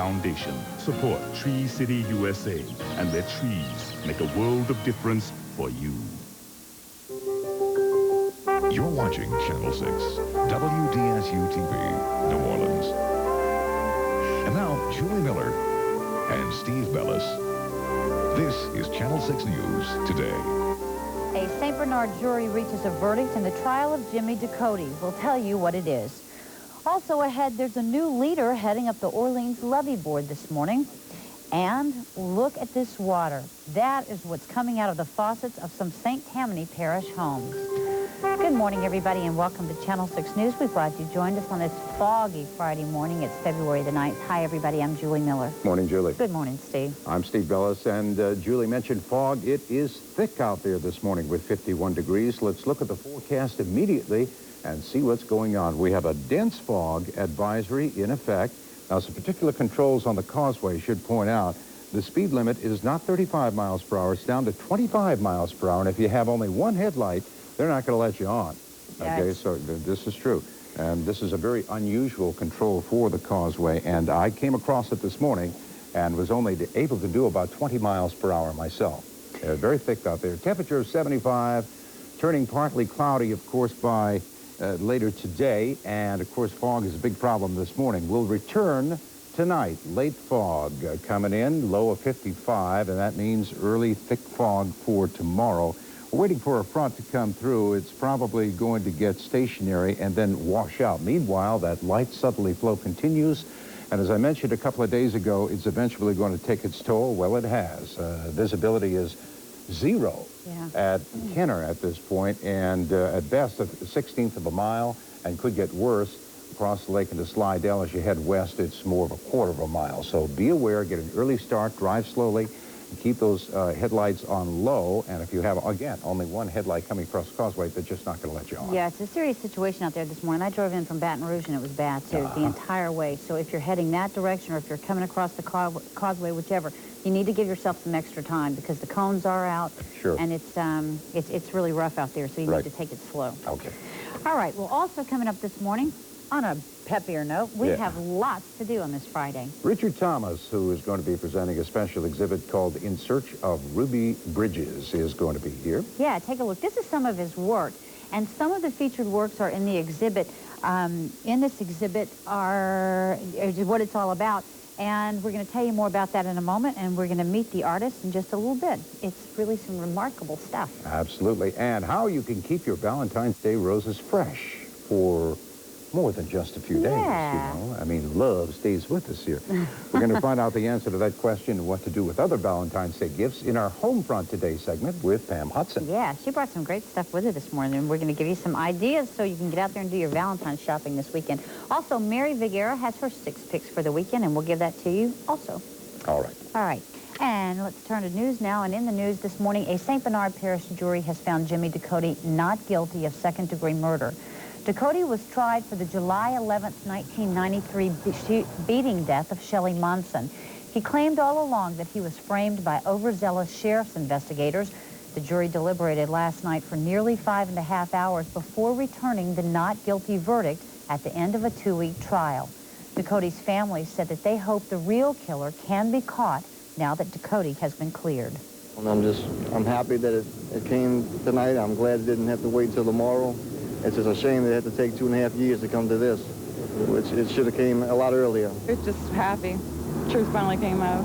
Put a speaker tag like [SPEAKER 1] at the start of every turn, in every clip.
[SPEAKER 1] Foundation. Support Tree City USA and let trees make a world of difference for you.
[SPEAKER 2] You're watching Channel 6, WDSU TV, New Orleans. And now, Julie Miller and Steve Bellis. This is Channel 6 News Today.
[SPEAKER 3] A St. Bernard jury reaches a verdict in the trial of Jimmy Ducote. We'll tell you what it is. Also ahead, there's a new leader heading up the Orleans Levee Board this morning. And look at this water. That is what's coming out of the faucets of some St. Tammany Parish homes. Good morning, everybody, and welcome to Channel 6 News. We're glad you joined us on this foggy Friday morning. It's February the 9th. Hi, everybody. I'm Julie Miller.
[SPEAKER 4] Morning, Julie.
[SPEAKER 3] Good morning, Steve.
[SPEAKER 4] I'm Steve Bellis, and Julie mentioned fog. It is thick out there this morning with 51 degrees. Let's look at the forecast immediately and see what's going on. We have a dense fog advisory in effect. Now, some particular controls on the causeway should point out the speed limit is not 35 miles per hour. It's down to 25 miles per hour, and if you have only one headlight, they're not going to let you on.
[SPEAKER 3] Yes.
[SPEAKER 4] Okay, so this is true. And this is a very unusual control for the causeway, and I came across it this morning and was only able to do about 20 miles per hour myself. Very thick out there. Temperature of 75, turning partly cloudy, of course, by later today, and of course fog is a big problem this morning. We'll return tonight. Late fog coming in, low of 55, and that means early thick fog for tomorrow. We're waiting for a front to come through. It's probably going to get stationary and then wash out. Meanwhile, that light southerly flow continues, and as I mentioned a couple of days ago, it's eventually going to take its toll. Well, it has. Visibility is zero at Kenner at this point, and at best a 1/16 of a mile, and could get worse across the lake into Slidell. As you head west, it's more of a 1/4 of a mile. So be aware, get an early start, drive slowly, and keep those headlights on low. And if you have, again, only one headlight coming across the causeway, they're just not going to let you on.
[SPEAKER 3] Yeah, it's a serious situation out there this morning. I drove in from Baton Rouge, and it was bad, too, the entire way. So if you're heading that direction, or if you're coming across the causeway, whichever, you need to give yourself some extra time because the cones are out.
[SPEAKER 4] Sure.
[SPEAKER 3] And it's really rough out there, so you need to take it slow.
[SPEAKER 4] Okay.
[SPEAKER 3] All right. Well, also coming up this morning, on a peppier note, we have lots to do on this Friday.
[SPEAKER 4] Richard Thomas, who is going to be presenting a special exhibit called In Search of Ruby Bridges, is going to be here.
[SPEAKER 3] Yeah, take a look. This is some of his work, and some of the featured works are in the exhibit. In this exhibit is what it's all about, and we're going to tell you more about that in a moment, and we're going to meet the artist in just a little bit. It's really some remarkable stuff. Absolutely,
[SPEAKER 4] and how you can keep your Valentine's Day roses fresh for more than just a few days, you know. I mean, love stays with us here. We're going to find out the answer to that question and what to do with other Valentine's Day gifts in our Home Front Today segment with Pam Hudson.
[SPEAKER 3] Yeah, she brought some great stuff with her this morning, and we're going to give you some ideas so you can get out there and do your Valentine's shopping this weekend. Also, Mary Vigera has her 6 picks for the weekend, and we'll give that to you also.
[SPEAKER 4] All right.
[SPEAKER 3] All right. And let's turn to news now. And in the news this morning, a St. Bernard Parish jury has found Jimmy Ducote not guilty of second-degree murder. Ducote was tried for the July 11, 1993 beating death of Shelley Monson. He claimed all along that he was framed by overzealous sheriff's investigators. The jury deliberated last night for nearly 5.5 hours before returning the not guilty verdict at the end of a 2-week trial. Ducote's family said that they hope the real killer can be caught now that Ducote has been cleared.
[SPEAKER 5] I'm happy that it came tonight. I'm glad it didn't have to wait till tomorrow. It's just a shame that it had to take 2.5 years to come to this, which it should have came a lot earlier.
[SPEAKER 6] It's just happy. Truth finally came out.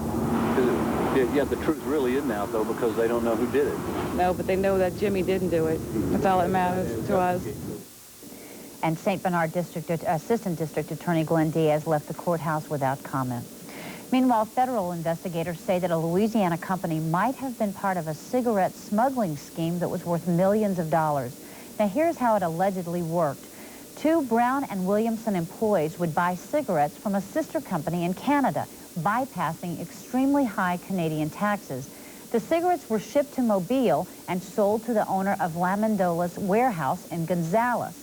[SPEAKER 7] Yeah, the truth really isn't out, though, because they don't know who did it.
[SPEAKER 6] No, but they know that Jimmy didn't do it. That's all that matters to us.
[SPEAKER 3] And St. Bernard Assistant District Attorney Glenn Diaz left the courthouse without comment. Meanwhile, federal investigators say that a Louisiana company might have been part of a cigarette smuggling scheme that was worth millions of dollars. Now, here's how it allegedly worked. 2 Brown and Williamson employees would buy cigarettes from a sister company in Canada, bypassing extremely high Canadian taxes. The cigarettes were shipped to Mobile and sold to the owner of Lamandola's warehouse in Gonzales.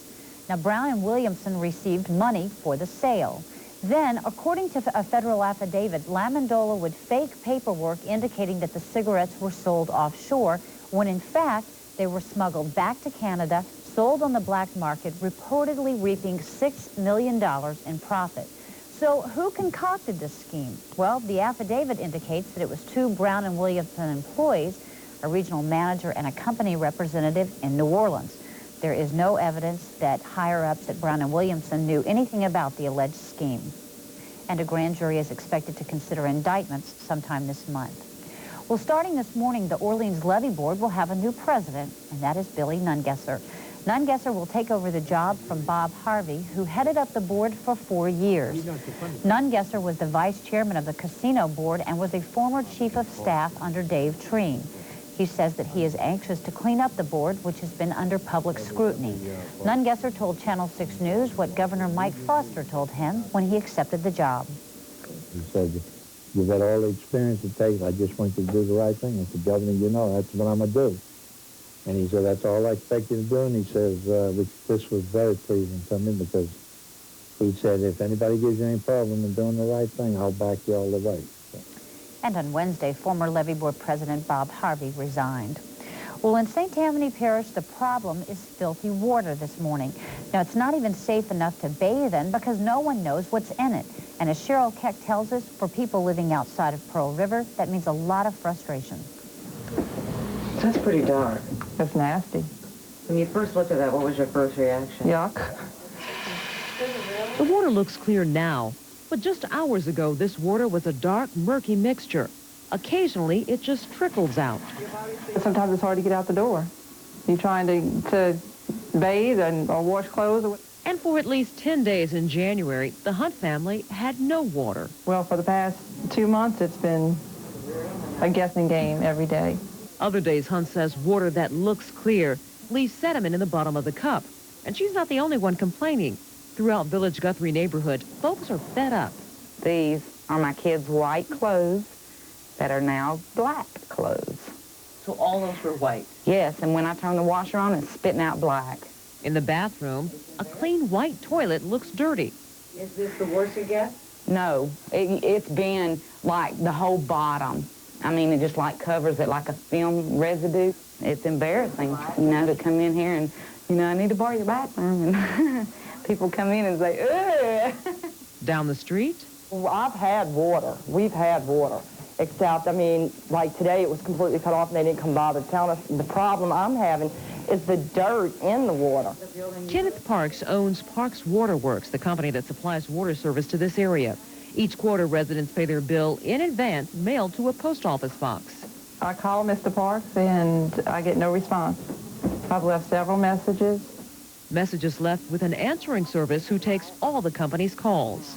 [SPEAKER 3] Now, Brown and Williamson received money for the sale. Then, according to a federal affidavit, Lamandola would fake paperwork indicating that the cigarettes were sold offshore, when in fact, they were smuggled back to Canada, sold on the black market, reportedly reaping $6 million in profit. So who concocted this scheme? Well, the affidavit indicates that it was two Brown and Williamson employees, a regional manager and a company representative in New Orleans. There is no evidence that higher-ups at Brown and Williamson knew anything about the alleged scheme. And a grand jury is expected to consider indictments sometime this month. Well, starting this morning, the Orleans Levee Board will have a new president, and that is Billy Nungesser. Nungesser will take over the job from Bob Harvey, who headed up the board for 4 years. Nungesser was the vice chairman of the casino board and was a former chief of staff under Dave Treen. He says that he is anxious to clean up the board, which has been under public scrutiny. Nungesser told Channel 6 News what Governor Mike Foster told him when he accepted the job.
[SPEAKER 8] He said, you've had all the experience it takes. I just want you to do the right thing. I said, Governor, you know, that's what I'm going to do. And he said, that's all I expect you to do. And he says, this was very pleasing to me because he said, if anybody gives you any problem in doing the right thing, I'll back you all the way. So.
[SPEAKER 3] And on Wednesday, former Levee Board President Bob Harvey resigned. Well, in St. Tammany Parish, the problem is filthy water this morning. Now, it's not even safe enough to bathe in because no one knows what's in it. And as Cheryl Keck tells us, for people living outside of Pearl River, that means a lot of frustration.
[SPEAKER 9] That's pretty dark.
[SPEAKER 6] That's nasty.
[SPEAKER 9] When you first looked at that, what was your first reaction?
[SPEAKER 6] Yuck.
[SPEAKER 10] The water looks clear now, but just hours ago, this water was a dark, murky mixture. Occasionally, it just trickles out.
[SPEAKER 6] Sometimes it's hard to get out the door. You're trying to bathe or wash clothes. Or
[SPEAKER 10] And for at least 10 days in January, the Hunt family had no water.
[SPEAKER 6] well, for the past 2 months, it's been a guessing game every day.
[SPEAKER 10] Other days, Hunt says water that looks clear leaves sediment in the bottom of the cup. And she's not the only one complaining. Throughout Village Guthrie neighborhood, folks are fed up.
[SPEAKER 11] These are my kids' white clothes that are now black clothes.
[SPEAKER 9] So all those were white?
[SPEAKER 11] Yes, and when I turn the washer on, it's spitting out black.
[SPEAKER 10] In the bathroom, a clean white toilet looks dirty.
[SPEAKER 9] Is this the worst it gets?
[SPEAKER 11] No, it's been like the whole bottom. I mean, it just like covers it like a film residue. It's embarrassing, you know, to come in here and, you know, I need to borrow your bathroom. And people come in and say, ugh.
[SPEAKER 10] Down the street?
[SPEAKER 12] Well, I've had water. We've had water. Except, I mean, like today it was completely cut off and they didn't come bother telling us. The problem I'm having is the dirt in the water.
[SPEAKER 10] Kenneth Parks owns Parks Waterworks, the company that supplies water service to this area. Each quarter, residents pay their bill in advance, mailed to a post office box.
[SPEAKER 6] I call Mr. Parks and I get no response. I've left several messages.
[SPEAKER 10] Messages left with an answering service who takes all the company's calls.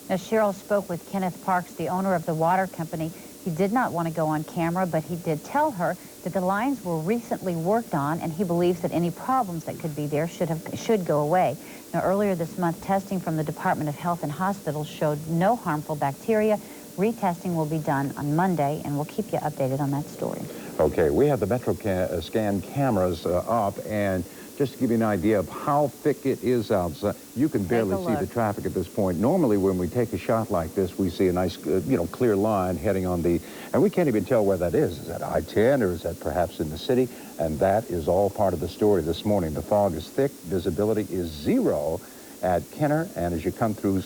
[SPEAKER 3] Now, Cheryl spoke with Kenneth Parks, the owner of the water company. He did not want to go on camera, but he did tell her that the lines were recently worked on, and he believes that any problems that could be there should go away. Now, earlier this month, testing from the Department of Health and Hospitals showed no harmful bacteria. Retesting will be done on Monday, and we'll keep you updated on that story.
[SPEAKER 4] Okay, we have the Metro scan cameras up, and just to give you an idea of how thick it is outside, you can barely see the traffic at this point. Normally, when we take a shot like this, we see a nice, clear line heading on the, and we can't even tell where that is. Is that I-10 or is that perhaps in the city? And that is all part of the story this morning. The fog is thick, visibility is 0 at Kenner, and as you come through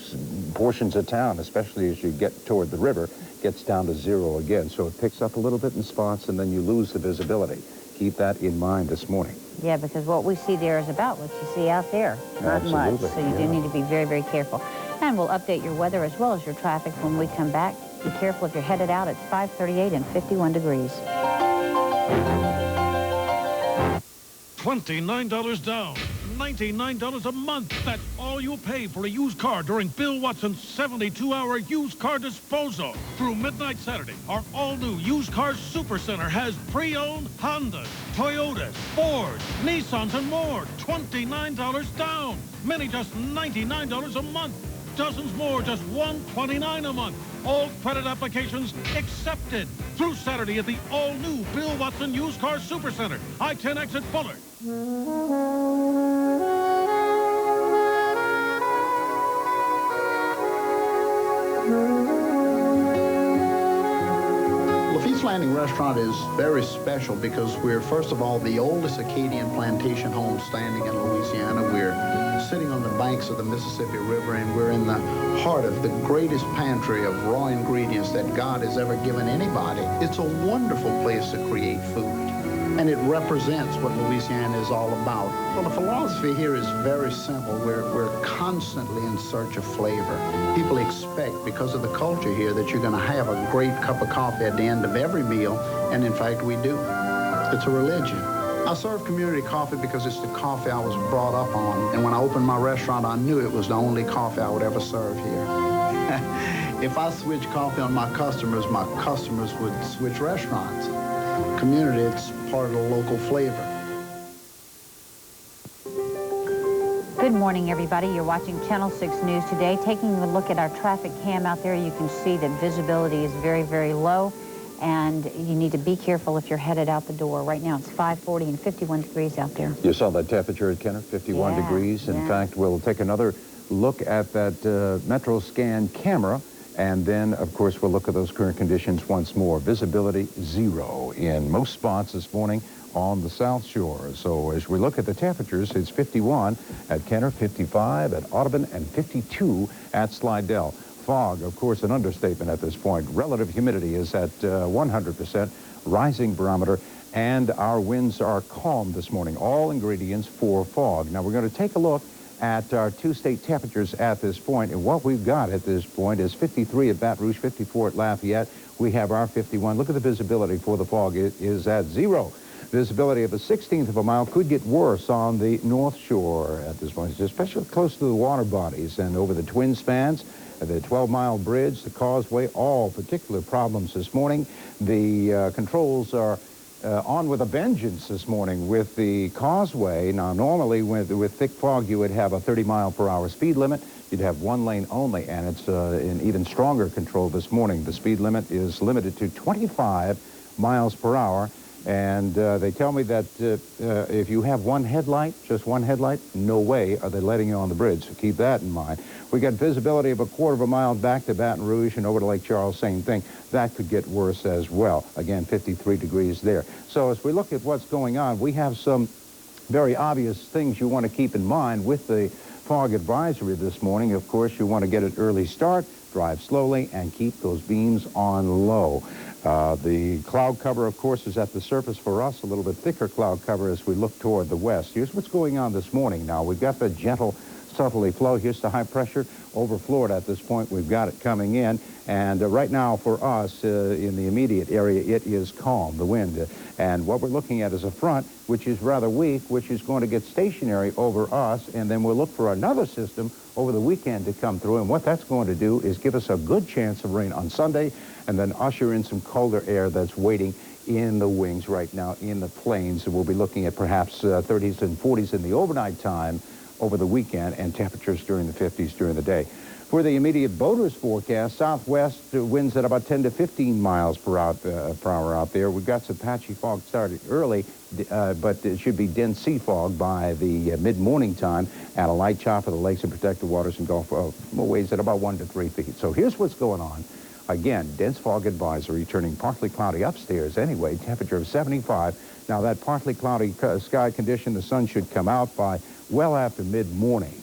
[SPEAKER 4] portions of town, especially as you get toward the river, gets down to 0 again. So it picks up a little bit in spots, and then you lose the visibility. Keep that in mind this morning.
[SPEAKER 3] Yeah, because what we see there is about what you see out there. Not much, so you do need to be very, very careful. And we'll update your weather as well as your traffic when we come back. Be careful if you're headed out. It's 5:38 and 51 degrees.
[SPEAKER 13] $29 down, $99 a month. That's all you'll pay for a used car during Bill Watson's 72-hour used car disposal. Through midnight Saturday, our all-new used car supercenter has pre-owned Hondas, Toyotas, Fords, Nissans, and more. $29 down. Many just $99 a month. Dozens more just $129 a month. All credit applications accepted. Through Saturday at the all-new Bill Watson Used Car Supercenter, I-10 exit Fuller.
[SPEAKER 14] Landing Restaurant is very special because we're, first of all, the oldest Acadian plantation home standing in Louisiana. We're sitting on the banks of the Mississippi River, and we're in the heart of the greatest pantry of raw ingredients that God has ever given anybody. It's a wonderful place to create food, and it represents what Louisiana is all about. Well, the philosophy here is very simple. We're constantly in search of flavor. People expect, because of the culture here, that you're going to have a great cup of coffee at the end of every meal, and in fact, we do. It's a religion. I serve community coffee because it's the coffee I was brought up on, and when I opened my restaurant, I knew it was the only coffee I would ever serve here. If I switch coffee on my customers would switch restaurants. Community, it's part of the local flavor.
[SPEAKER 3] Good morning, everybody. You're watching Channel 6 News today. Taking a look at our traffic cam out there, you can see that visibility is very, very low, and you need to be careful if you're headed out the door. Right now, it's 5:40 and 51 degrees out there.
[SPEAKER 4] You saw that temperature at Kenner, 51 degrees. In fact, we'll take another look at that Metro Scan camera. And then, of course, we'll look at those current conditions once more. Visibility 0 in most spots this morning on the South Shore. So as we look at the temperatures, it's 51 at Kenner, 55 at Audubon, and 52 at Slidell. Fog, of course, an understatement at this point. Relative humidity is at 100%, rising barometer, and our winds are calm this morning. All ingredients for fog. Now, we're going to take a look at our two-state temperatures at this point, and what we've got at this point is 53 at Baton Rouge, 54 at Lafayette. We have our 51. Look at the visibility for the fog. It is at 0. Visibility of a 16th of a mile could get worse on the North Shore at this point, especially close to the water bodies and over the Twin Spans, the 12-mile bridge, the causeway, all particular problems this morning. The controls are on with a vengeance this morning with the causeway. Now, normally with thick fog, you would have a 30-mile-per-hour speed limit. You'd have one lane only, and it's in even stronger control this morning. The speed limit is limited to 25 miles per hour. And they tell me that if you have one headlight, just one headlight, no way are they letting you on the bridge. So keep that in mind. We got visibility of a quarter of a mile back to Baton Rouge and over to Lake Charles, same thing. That could get worse as well. Again, 53 degrees there. So as we look at what's going on, we have some very obvious things you want to keep in mind with the fog advisory this morning. Of course, you want to get an early start, drive slowly, and keep those beams on low. The cloud cover, of course, is at the surface for us, a little bit thicker cloud cover as we look toward the west. Here's what's going on this morning now. We've got the gentle southerly flow. Here's the high pressure over Florida at this point. We've got it coming in. And right now for us in the immediate area, it is calm, the wind. And what we're looking at is a front, which is rather weak, which is going to get stationary over us. And then we'll look for another system over the weekend to come through. And what that's going to do is give us a good chance of rain on Sunday and then usher in some colder air that's waiting in the wings right now in the plains. And we'll be looking at perhaps 30s and 40s in the overnight time over the weekend and temperatures during the 50s during the day. For the immediate boaters forecast, southwest winds at about 10 to 15 miles per hour out there. We've got some patchy fog started early, but it should be dense sea fog by the mid-morning time, and a light chop for the lakes and protected waters and Gulf waves at about 1 to 3 feet. So here's what's going on. Again, dense fog advisory, turning partly cloudy upstairs anyway, temperature of 75. Now, that partly cloudy sky condition, the sun should come out by well after mid-morning.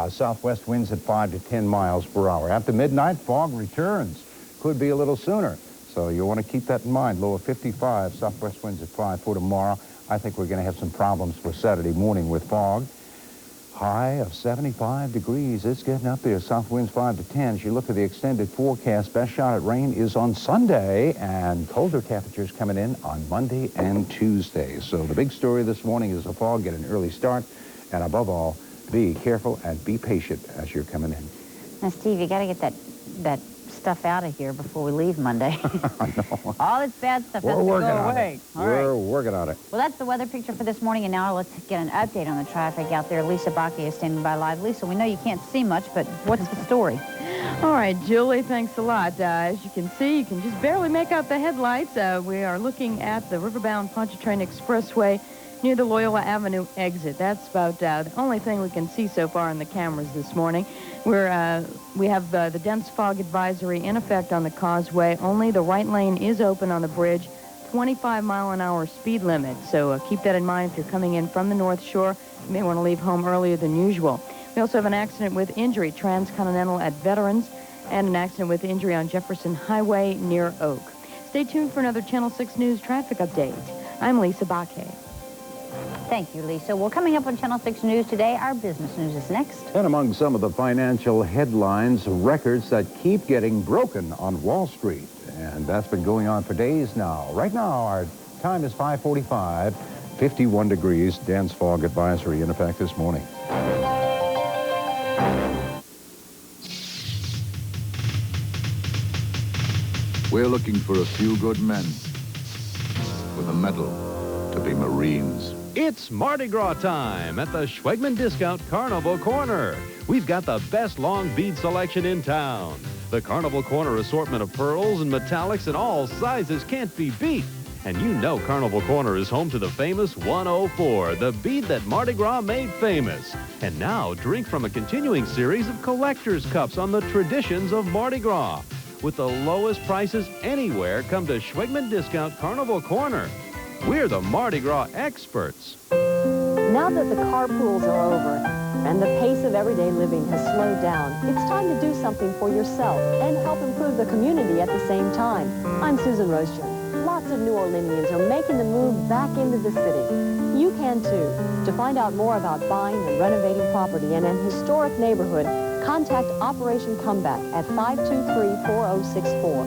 [SPEAKER 4] Southwest winds at 5 to 10 miles per hour. After midnight, fog returns. Could be a little sooner. So you want to keep that in mind. Low of 55, southwest winds at 5 for tomorrow. I think we're going to have some problems for Saturday morning with fog. High of 75 degrees. It's getting up there. South winds 5 to 10. As you look at the extended forecast, best shot at rain is on Sunday, and colder temperatures coming in on Monday and Tuesday. So the big story this morning is the fog. Get an early start, and above all, be careful and be patient as you're coming in.
[SPEAKER 3] Now, Steve, you got to get that stuff out of here before we leave Monday.
[SPEAKER 4] I know.
[SPEAKER 3] All this bad stuff has to go away.
[SPEAKER 4] We're working on it.
[SPEAKER 3] Well, that's the weather picture for this morning, and now let's get an update on the traffic out there. Lisa Bakke is standing by live. Lisa, we know you can't see much, but what's the story?
[SPEAKER 6] All right, Julie, thanks a lot. As you can see, you can just barely make out the headlights. We are looking at the Riverbound Pontchartrain Expressway near the Loyola Avenue exit. That's about the only thing we can see so far in the cameras this morning. We have the dense fog advisory in effect on the causeway. Only the right lane is open on the bridge. 25-mile-an-hour speed limit. So keep that in mind if you're coming in from the North Shore. You may want to leave home earlier than usual. We also have an accident with injury, transcontinental at Veterans, and an accident with injury on Jefferson Highway near Oak. Stay tuned for another Channel 6 News traffic update. I'm Lisa Baque.
[SPEAKER 3] Thank you, Lisa. Well, coming up on Channel 6 News today, our business news is next.
[SPEAKER 4] And among some of the financial headlines, records that keep getting broken on Wall Street. And that's been going on for days now. Right now, our time is 5:45, 51 degrees, dense fog advisory in effect this morning.
[SPEAKER 15] We're looking for a few good men with a medal to be Marines.
[SPEAKER 16] It's Mardi Gras time at the Schwegman Discount Carnival Corner. We've got the best long bead selection in town. The Carnival Corner assortment of pearls and metallics in all sizes can't be beat. And you know Carnival Corner is home to the famous 104, the bead that Mardi Gras made famous. And now drink from a continuing series of collector's cups on the traditions of Mardi Gras. With the lowest prices anywhere, come to Schwegman Discount Carnival Corner. We're the Mardi Gras experts.
[SPEAKER 17] Now that the car pools are over and the pace of everyday living has slowed down, it's time to do something for yourself and help improve the community at the same time. I'm Susan Roschen. Lots of New Orleanians are making the move back into the city. You can too. To find out more about buying and renovating property in an historic neighborhood, contact Operation Comeback at 523-4064.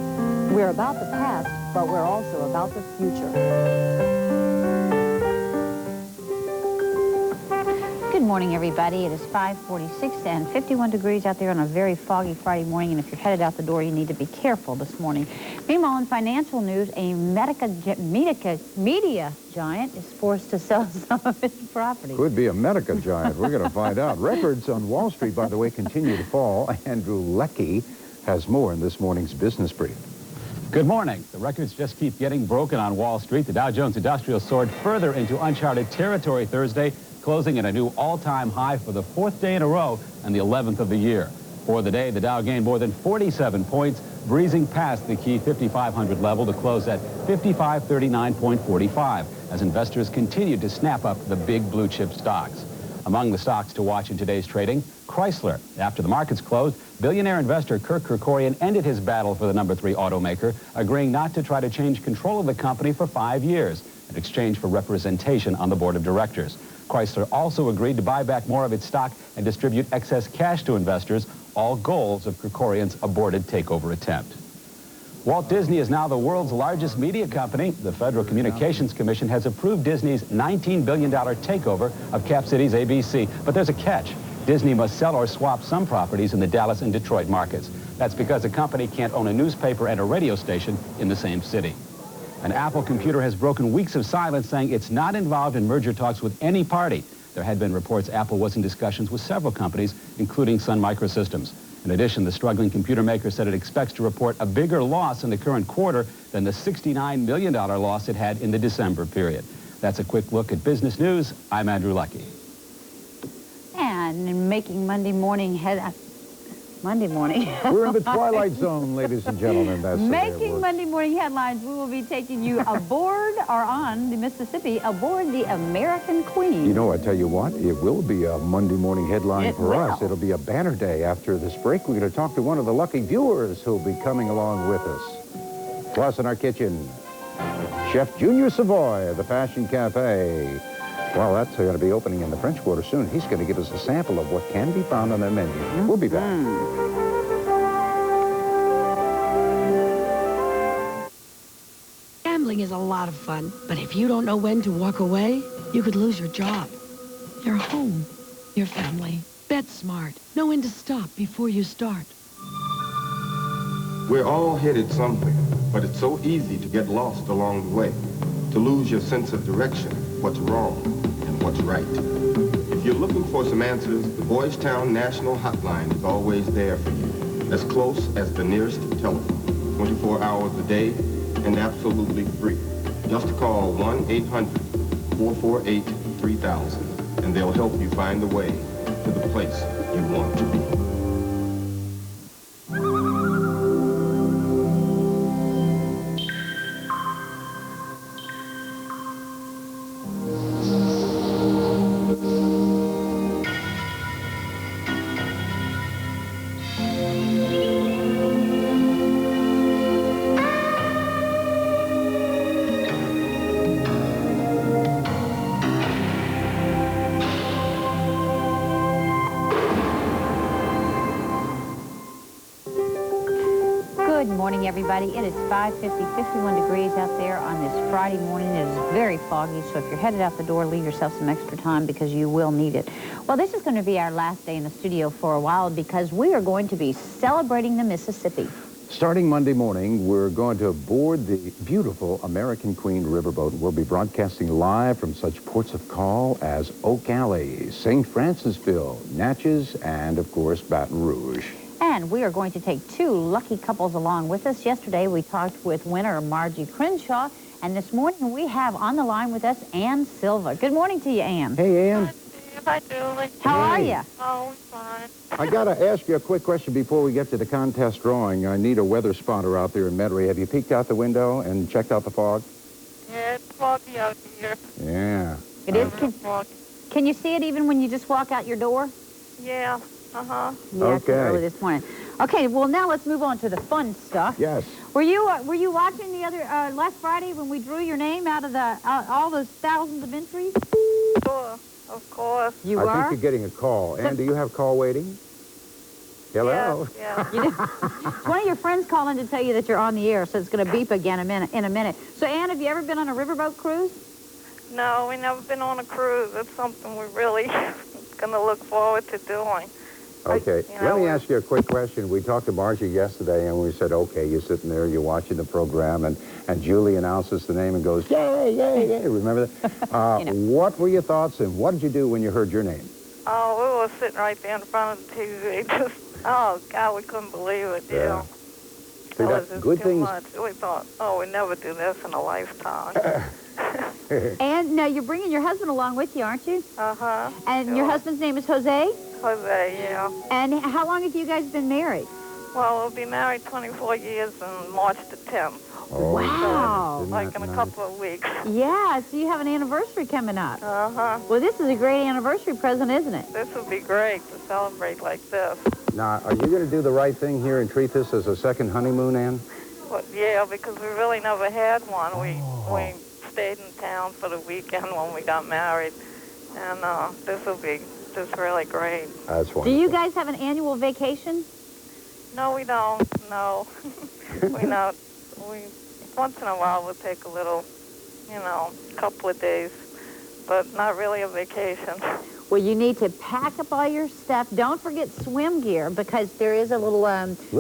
[SPEAKER 17] We're about the past, but we're also about the future.
[SPEAKER 3] Good morning, everybody. It is 5:46 and 51 degrees out there on a very foggy Friday morning, and if you're headed out the door, you need to be careful this morning. Meanwhile, in financial news, a media giant is forced to sell some of its property.
[SPEAKER 4] Could be a medica giant. We're going to find out. Records on Wall Street, by the way, continue to fall. Andrew Leckie has more in this morning's business brief.
[SPEAKER 18] Good morning. The records just keep getting broken on Wall Street. The Dow Jones Industrial soared further into uncharted territory Thursday, closing at a new all-time high for the 4th day in a row and the 11th of the year. For the day, the Dow gained more than 47 points, breezing past the key 5,500 level to close at 5539.45 as investors continued to snap up the big blue chip stocks. Among the stocks to watch in today's trading, Chrysler. After the markets closed, billionaire investor Kirk Kerkorian ended his battle for the number 3 automaker, agreeing not to try to change control of the company for 5 years in exchange for representation on the board of directors. Chrysler also agreed to buy back more of its stock and distribute excess cash to investors, all goals of Kerkorian's aborted takeover attempt. Walt Disney is now the world's largest media company. The Federal Communications Commission has approved Disney's $19 billion takeover of Cap City's ABC. But there's a catch. Disney must sell or swap some properties in the Dallas and Detroit markets. That's because a company can't own a newspaper and a radio station in the same city. An Apple computer has broken weeks of silence, saying it's not involved in merger talks with any party. There had been reports Apple was in discussions with several companies, including Sun Microsystems. In addition, the struggling computer maker said it expects to report a bigger loss in the current quarter than the $69 million loss it had in the December period. That's a quick look at business news. I'm Andrew Leckie.
[SPEAKER 3] And in making Monday morning Monday morning.
[SPEAKER 4] We're in the twilight zone, ladies and gentlemen. That's
[SPEAKER 3] Making Monday morning headlines, we will be taking you aboard or on the Mississippi aboard the American Queen.
[SPEAKER 4] You know, I tell you what, it will be a Monday morning headline for us. It'll be a banner day. After this break, we're going to talk to one of the lucky viewers who'll be coming along with us. Plus, in our kitchen, Chef Junior Savoy, the Fashion Cafe. Well, that's going to be opening in the French Quarter soon. He's going to give us a sample of what can be found on their menu. We'll be back.
[SPEAKER 19] Gambling is a lot of fun, but if you don't know when to walk away, you could lose your job, your home, your family. Bet smart. Know when to stop before you start.
[SPEAKER 20] We're all headed somewhere, but it's so easy to get lost along the way, to lose your sense of direction, what's wrong and what's right. If you're looking for some answers, the Boys Town National Hotline is always there for you, as close as the nearest telephone, 24 hours a day and absolutely free. Just call 1-800-448-3000 and they'll help you find the way to the place you want to be.
[SPEAKER 3] Good morning, everybody. It is 5:50, 51 degrees out there on this Friday morning. It is very foggy, so if you're headed out the door, leave yourself some extra time because you will need it. Well, this is going to be our last day in the studio for a while because we are going to be celebrating the Mississippi.
[SPEAKER 4] Starting Monday morning, we're going to board the beautiful American Queen riverboat. We'll be broadcasting live from such ports of call as Oak Alley, St. Francisville, Natchez, and, of course, Baton Rouge.
[SPEAKER 3] And we are going to take two lucky couples along with us. Yesterday, we talked with winner Margie Crenshaw, and this morning we have on the line with us Ann Silva. Good morning to you, Ann.
[SPEAKER 4] Hey, Ann.
[SPEAKER 21] Hi, Julie.
[SPEAKER 3] How are you?
[SPEAKER 21] Oh, fine.
[SPEAKER 4] I got to ask you a quick question before we get to the contest drawing. I need a weather spotter out there in Metairie. Have you peeked out the window and checked out the fog?
[SPEAKER 21] Yeah, it's foggy out here.
[SPEAKER 4] Yeah.
[SPEAKER 3] It is. Can you see it even when you just walk out your door?
[SPEAKER 21] Yeah. Uh-huh.
[SPEAKER 3] Yeah,
[SPEAKER 4] okay.
[SPEAKER 3] Early this morning. Okay, well, now let's move on to the fun stuff.
[SPEAKER 4] Yes.
[SPEAKER 3] Were you watching the other last Friday when we drew your name out of the all those thousands of entries?
[SPEAKER 21] Sure, of course.
[SPEAKER 3] You
[SPEAKER 4] I
[SPEAKER 3] were?
[SPEAKER 4] think you're getting a call. Ann, do you have call waiting? Hello?
[SPEAKER 21] Yeah.
[SPEAKER 3] You know, it's one of your friends calling to tell you that you're on the air, so it's going to beep again in a minute. So, Ann, have you ever been on a riverboat cruise?
[SPEAKER 21] No, we never been on a cruise. It's something we really going to look forward to doing.
[SPEAKER 4] Okay, let me ask you a quick question. We talked to Margie yesterday, and we said, okay, you're sitting there, you're watching the program, and Julie announces the name and goes, yay, yay, yay. Remember that? What were your thoughts, and what did you do when you heard your name?
[SPEAKER 21] Oh, we were sitting right there in front of the TV. Just, oh, God, we couldn't believe it, you know.
[SPEAKER 4] See,
[SPEAKER 21] It was just
[SPEAKER 4] good
[SPEAKER 21] too
[SPEAKER 4] things.
[SPEAKER 21] much. We thought, oh, we'd never do this in a lifetime.
[SPEAKER 3] And now you're bringing your husband along with you, aren't you?
[SPEAKER 21] Uh-huh.
[SPEAKER 3] And your husband's name is Jose?
[SPEAKER 21] Jose, yeah.
[SPEAKER 3] And how long have you guys been married?
[SPEAKER 21] Well, we'll be married 24 years on March the 10th.
[SPEAKER 4] Oh,
[SPEAKER 3] wow.
[SPEAKER 21] So, like in a couple of weeks.
[SPEAKER 3] Yeah, so you have an anniversary coming up.
[SPEAKER 21] Uh-huh.
[SPEAKER 3] Well, this is a great anniversary present, isn't it?
[SPEAKER 21] This would be great to celebrate like this.
[SPEAKER 4] Now, are you going to do the right thing here and treat this as a second honeymoon, Ann?
[SPEAKER 21] Well, yeah, because we really never had one. We stayed in town for the weekend when we got married. And this will be just really great.
[SPEAKER 4] That's wonderful.
[SPEAKER 3] Do you guys have an annual vacation?
[SPEAKER 21] No, we don't. No. We not. We once in a while we'll take a little, couple of days, but not really a vacation.
[SPEAKER 3] Well, you need to pack up all your stuff. Don't forget swim gear because there is a little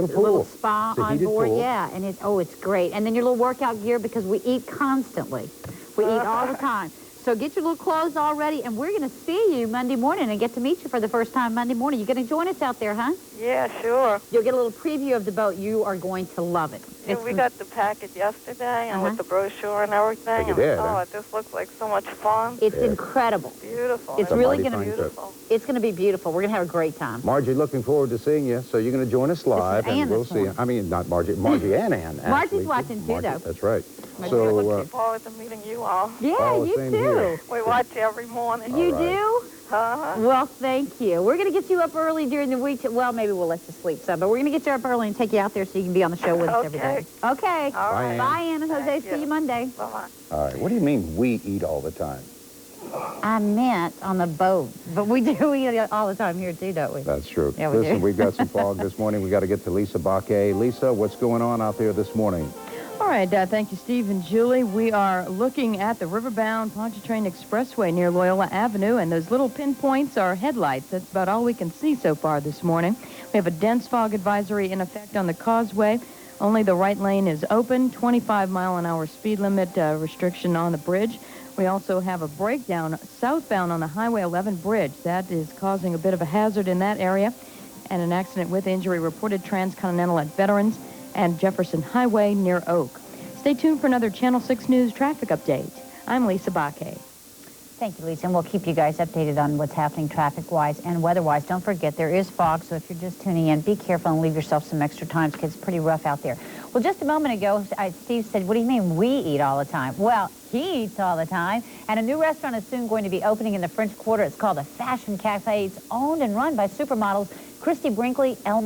[SPEAKER 4] pool.
[SPEAKER 3] spa
[SPEAKER 4] It's a
[SPEAKER 3] on
[SPEAKER 4] heated
[SPEAKER 3] board.
[SPEAKER 4] pool.
[SPEAKER 3] Yeah, and it's great. And then your little workout gear because we eat constantly. We eat all the time. So get your little clothes all ready, and we're going to see you Monday morning and get to meet you for the first time Monday morning. You're going to join us out there, huh?
[SPEAKER 21] Yeah, sure.
[SPEAKER 3] You'll get a little preview of the boat. You are going to love it.
[SPEAKER 21] Yeah, we got the package yesterday and with the brochure and everything.
[SPEAKER 4] You did, huh?
[SPEAKER 21] It just looks like so much fun.
[SPEAKER 3] It's incredible.
[SPEAKER 21] Beautiful.
[SPEAKER 3] It's really going to
[SPEAKER 4] be
[SPEAKER 21] beautiful.
[SPEAKER 3] It's going to be beautiful. We're going to have a great time.
[SPEAKER 4] Margie, looking forward to seeing you. So you're going to join us live,
[SPEAKER 3] Ann
[SPEAKER 4] and we'll
[SPEAKER 3] this
[SPEAKER 4] see you. I mean, not Margie, Margie and Ann.
[SPEAKER 3] Margie's watching too, though.
[SPEAKER 4] That's right.
[SPEAKER 21] So looking forward to meeting you all.
[SPEAKER 3] Yeah, you
[SPEAKER 4] same
[SPEAKER 3] too.
[SPEAKER 4] here.
[SPEAKER 21] We watch every morning.
[SPEAKER 3] You do?
[SPEAKER 21] Uh-huh.
[SPEAKER 3] Well, thank you. We're going to get you up early during the week. Well, maybe we'll let you sleep some, but we're going to get you up early and take you out there so you can be on the show with us every day. Okay.
[SPEAKER 21] All
[SPEAKER 4] right.
[SPEAKER 3] Bye, Ann and Jose. See you Monday.
[SPEAKER 21] Bye-bye.
[SPEAKER 4] All right. What do you mean we eat all the time?
[SPEAKER 3] I meant on the boat, but we do eat all the time here too, don't we?
[SPEAKER 4] That's true.
[SPEAKER 3] Yeah, we
[SPEAKER 4] Listen,
[SPEAKER 3] do.
[SPEAKER 4] we've got some fog this morning. We got to get to Lisa Baquet. Lisa, what's going on out there this morning?
[SPEAKER 6] All right, thank you, Steve and Julie. We are looking at the riverbound Pontchartrain Expressway near Loyola Avenue, and those little pinpoints are headlights. That's about all we can see so far this morning. We have a dense fog advisory in effect on the causeway. Only the right lane is open, 25-mile-an-hour speed limit restriction on the bridge. We also have a breakdown southbound on the Highway 11 bridge. That is causing a bit of a hazard in that area. And an accident with injury reported transcontinental at Veterans and Jefferson Highway near Oak. Stay tuned for another Channel 6 News traffic update. I'm Lisa Baquet.
[SPEAKER 3] Thank you, Lisa, and we'll keep you guys updated on what's happening traffic-wise and weather-wise. Don't forget, there is fog, so if you're just tuning in, be careful and leave yourself some extra time because it's pretty rough out there. Well, just a moment ago, Steve said, what do you mean we eat all the time? Well, he eats all the time, and a new restaurant is soon going to be opening in the French Quarter. It's called the Fashion Cafe. It's owned and run by supermodels Christy Brinkley, Elle